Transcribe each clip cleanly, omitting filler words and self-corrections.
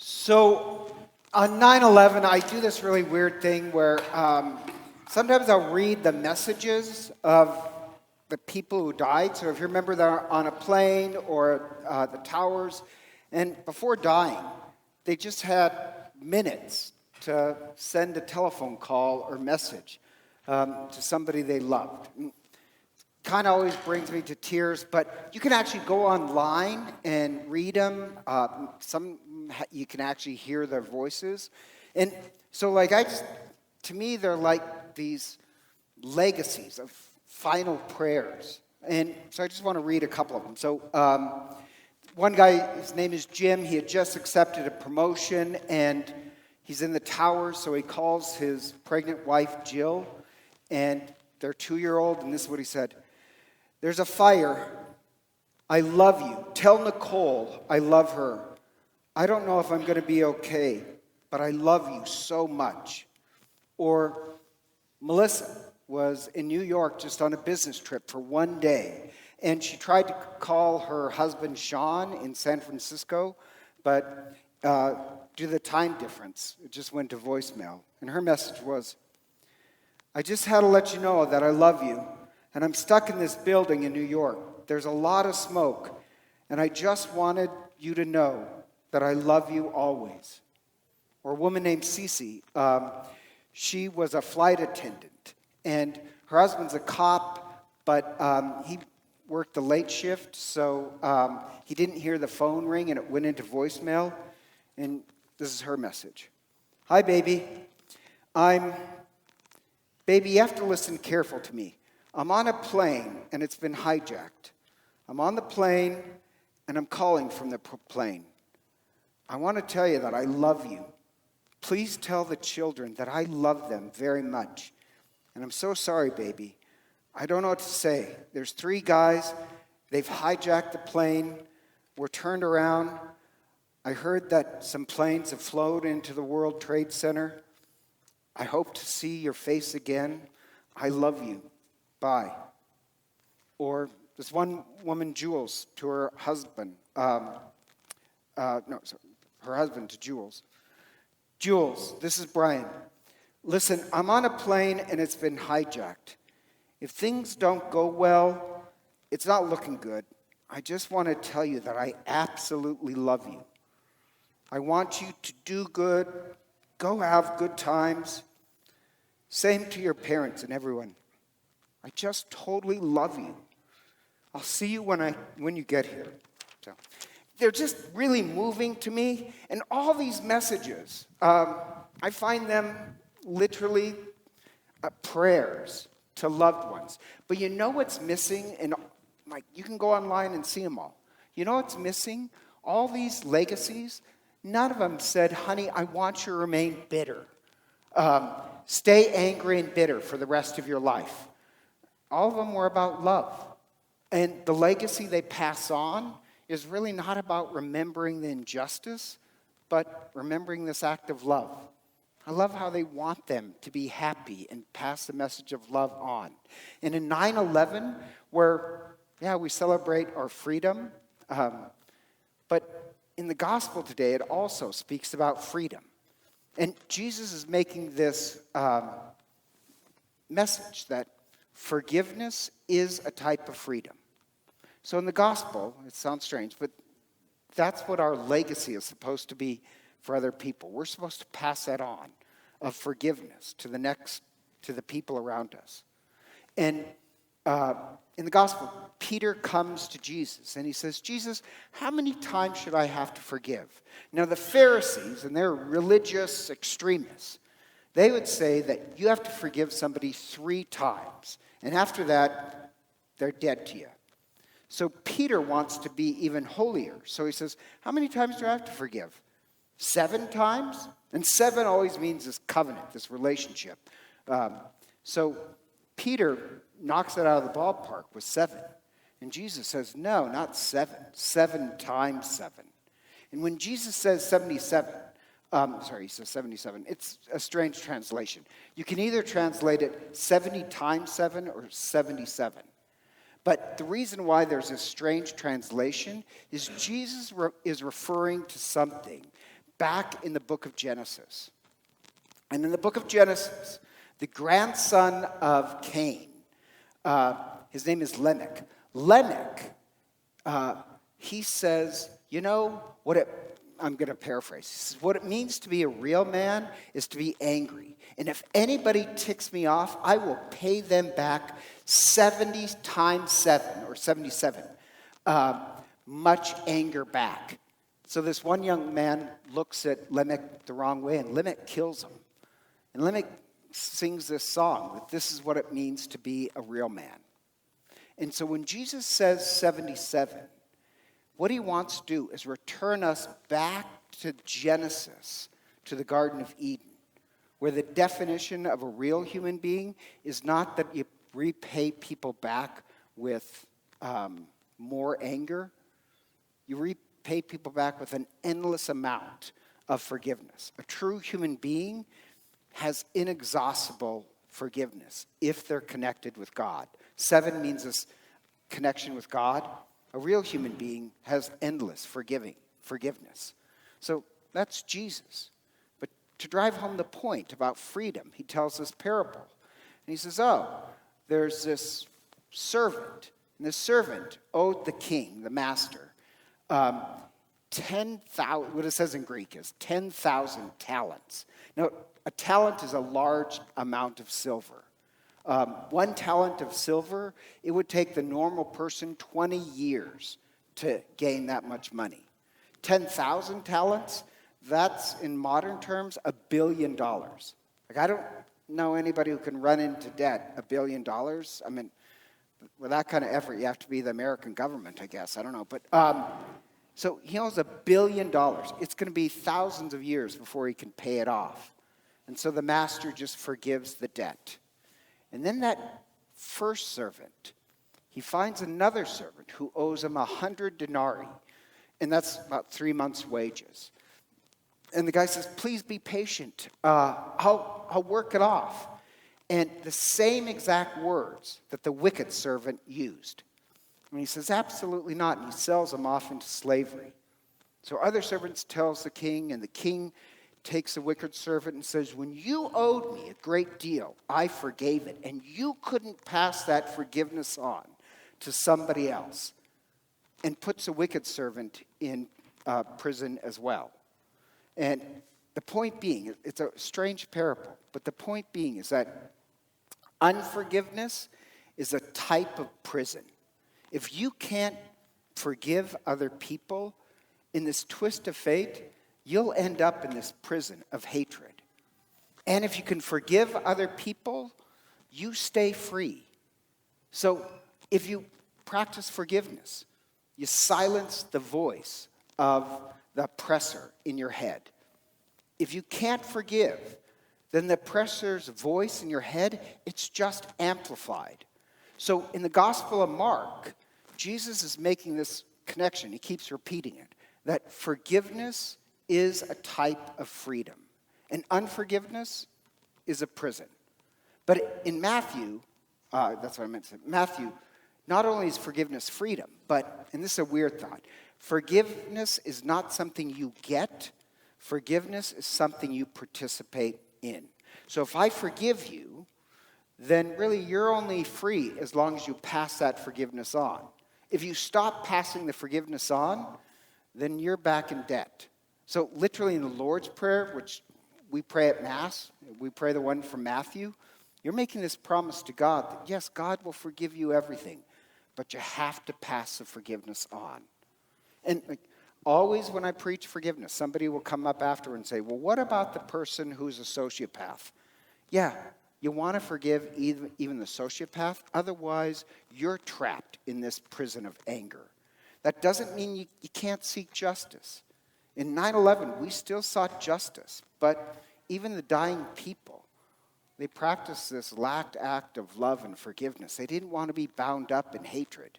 So on 9/11, I do this really weird thing where sometimes I'll read the messages of the people who died. So if you remember, they're on a plane or the towers, and before dying, they just had minutes to send a telephone call or message to somebody they loved. Kind of always brings me to tears, but you can actually go online and read them. Some you can actually hear their voices. And so to me, they're like these legacies of final prayers. And so I just want to read a couple of them. So one guy, his name is Jim. He had just accepted a promotion, and he's in the towers, so he calls his pregnant wife, Jill, and their 2-year-old, and this is what he said. "There's a fire. I love you. Tell Nicole I love her. I don't know if I'm going to be okay, but I love you so much." Or Melissa was in New York just on a business trip for one day, and she tried to call her husband Sean in San Francisco, but due to the time difference, it just went to voicemail. And her message was, "I just had to let you know that I love you. And I'm stuck in this building in New York. There's a lot of smoke, and I just wanted you to know that I love you always." Or a woman named Cece. She was a flight attendant, and her husband's a cop, but he worked the late shift, so he didn't hear the phone ring, and it went into voicemail. And this is her message. "Hi, baby. Baby, you have to listen careful to me. I'm on a plane, and it's been hijacked. I'm on the plane, and I'm calling from the plane. I want to tell you that I love you. Please tell the children that I love them very much. And I'm so sorry, baby. I don't know what to say. There's 3 guys. They've hijacked the plane. We're turned around. I heard that some planes have flown into the World Trade Center. I hope to see your face again. I love you. Bye." Or this one woman, Jules, to her husband. Her husband to Jules. "Jules, this is Brian. Listen, I'm on a plane and it's been hijacked. If things don't go well, it's not looking good. I just want to tell you that I absolutely love you. I want you to do good, go have good times. Same to your parents and everyone. I just totally love you. I'll see you when you get here." So they're just really moving to me. And all these messages, I find them literally prayers to loved ones. But you know what's missing? And you can go online and see them all. You know what's missing? All these legacies, none of them said, "Honey, I want you to remain bitter. Stay angry and bitter for the rest of your life." All of them were about love. And the legacy they pass on is really not about remembering the injustice, but remembering this act of love. I love how they want them to be happy and pass the message of love on. And in 9/11, where, we celebrate our freedom, but in the gospel today, it also speaks about freedom. And Jesus is making this message that forgiveness is a type of freedom. So in the gospel, it sounds strange, but that's what our legacy is supposed to be for other people. We're supposed to pass that on, of forgiveness to the people around us. And in the gospel, Peter comes to Jesus and he says, "Jesus, how many times should I have to forgive?" Now the Pharisees, and they're religious extremists, they would say that you have to forgive somebody 3 times. And after that, they're dead to you. So Peter wants to be even holier. So he says, "How many times do I have to forgive? 7 times?" And 7 always means this covenant, this relationship. So Peter knocks it out of the ballpark with 7. And Jesus says, "No, not 7. 7 times 7. And when Jesus says 77, he says 77. It's a strange translation. You can either translate it 70 times 7 or 77. But the reason why there's a strange translation is Jesus is referring to something back in the book of Genesis. And in the book of Genesis, the grandson of Cain, his name is Lamech. Lamech, he says, you know what I'm going to paraphrase. He says, what it means to be a real man is to be angry. And if anybody ticks me off, I will pay them back 70 times 7, or 77, much anger back. So this one young man looks at Lamech the wrong way, and Lamech kills him. And Lamech sings this song, that this is what it means to be a real man. And so when Jesus says 77, what he wants to do is return us back to Genesis, to the Garden of Eden, where the definition of a real human being is not that you repay people back with more anger. You repay people back with an endless amount of forgiveness. A true human being has inexhaustible forgiveness if they're connected with God. 7 means this connection with God. A real human being has endless forgiveness. So that's Jesus. But to drive home the point about freedom, he tells this parable. And he says, there's this servant. And this servant owed the king, the master, 10,000, what it says in Greek is 10,000 talents. Now, a talent is a large amount of silver. 1 talent of silver, it would take the normal person 20 years to gain that much money. 10,000 talents, that's in modern terms $1 billion. Like, I don't know anybody who can run into debt $1 billion. I mean, with that kind of effort, you have to be the American government, I guess. I don't know. But so he owes $1 billion. It's going to be thousands of years before he can pay it off. And so the master just forgives the debt. And then that first servant, he finds another servant who owes him 100 denarii. And that's about 3 months' wages. And the guy says, please be patient. I'll work it off. And the same exact words that the wicked servant used. And he says, absolutely not. And he sells him off into slavery. So other servants tells the king, and the king takes the wicked servant and says, when you owed me a great deal, I forgave it. And you couldn't pass that forgiveness on to somebody else. And puts a wicked servant in prison as well. And the point being, it's a strange parable, but the point being is that unforgiveness is a type of prison. If you can't forgive other people, in this twist of fate, you'll end up in this prison of hatred. And if you can forgive other people, you stay free. So if you practice forgiveness, you silence the voice of the oppressor in your head. If you can't forgive, then the oppressor's voice in your head, it's just amplified. So in the Gospel of Mark, Jesus is making this connection. He keeps repeating it, that forgiveness is a type of freedom, and unforgiveness is a prison. But in Matthew, that's what I meant to say, Matthew, not only is forgiveness freedom, but, and this is a weird thought, forgiveness is not something you get, forgiveness is something you participate in. So if I forgive you, then really you're only free as long as you pass that forgiveness on. If you stop passing the forgiveness on, then you're back in debt. So literally in the Lord's Prayer, which we pray at Mass, we pray the one from Matthew, you're making this promise to God that yes, God will forgive you everything, but you have to pass the forgiveness on. And always when I preach forgiveness, somebody will come up after and say, well, what about the person who's a sociopath? Yeah, you want to forgive even the sociopath, otherwise you're trapped in this prison of anger. That doesn't mean you can't seek justice. In 9/11, we still sought justice, but even the dying people, they practiced this lacked act of love and forgiveness. They didn't want to be bound up in hatred.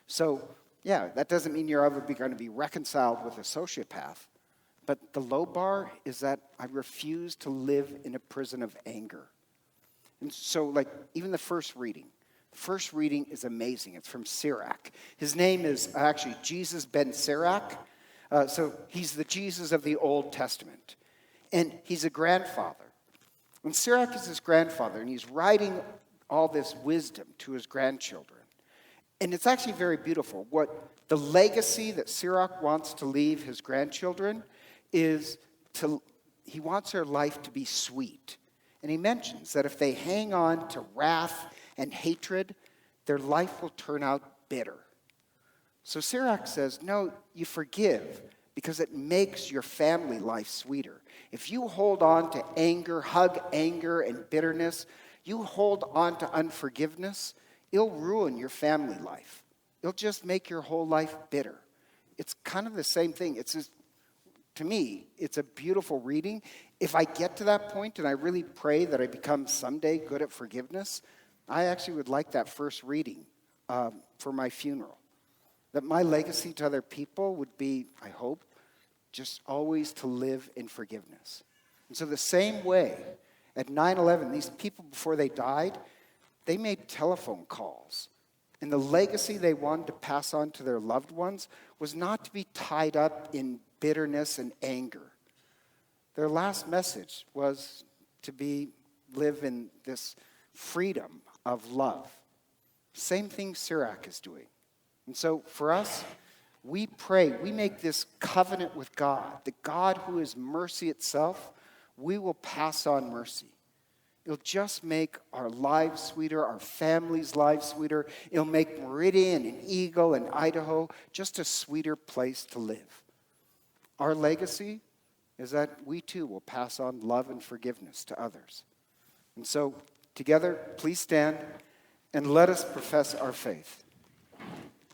So, yeah, that doesn't mean you're ever going to be reconciled with a sociopath. But the low bar is that I refuse to live in a prison of anger. And so, like, even the first reading is amazing. It's from Sirach. His name is actually Jesus ben Sirach. So he's the Jesus of the Old Testament. And he's a grandfather. And Sirach is his grandfather, and he's writing all this wisdom to his grandchildren. And it's actually very beautiful. What the legacy that Sirach wants to leave his grandchildren is he wants their life to be sweet. And he mentions that if they hang on to wrath and hatred, their life will turn out bitter. So Sirach says, no, you forgive because it makes your family life sweeter. If you hold on to anger, hug anger and bitterness, you hold on to unforgiveness, it'll ruin your family life. It'll just make your whole life bitter. It's kind of the same thing. To me, it's a beautiful reading. If I get to that point and I really pray that I become someday good at forgiveness, I actually would like that first reading for my funeral. That my legacy to other people would be, I hope, just always to live in forgiveness. And so the same way, at 9/11, these people, before they died, they made telephone calls. And the legacy they wanted to pass on to their loved ones was not to be tied up in bitterness and anger. Their last message was to live in this freedom of love. Same thing Sirach is doing. And so for us, we pray, we make this covenant with God, the God who is mercy itself, we will pass on mercy. It'll just make our lives sweeter, our families' lives sweeter. It'll make Meridian and Eagle and Idaho just a sweeter place to live. Our legacy is that we too will pass on love and forgiveness to others. And so, together, please stand and let us profess our faith.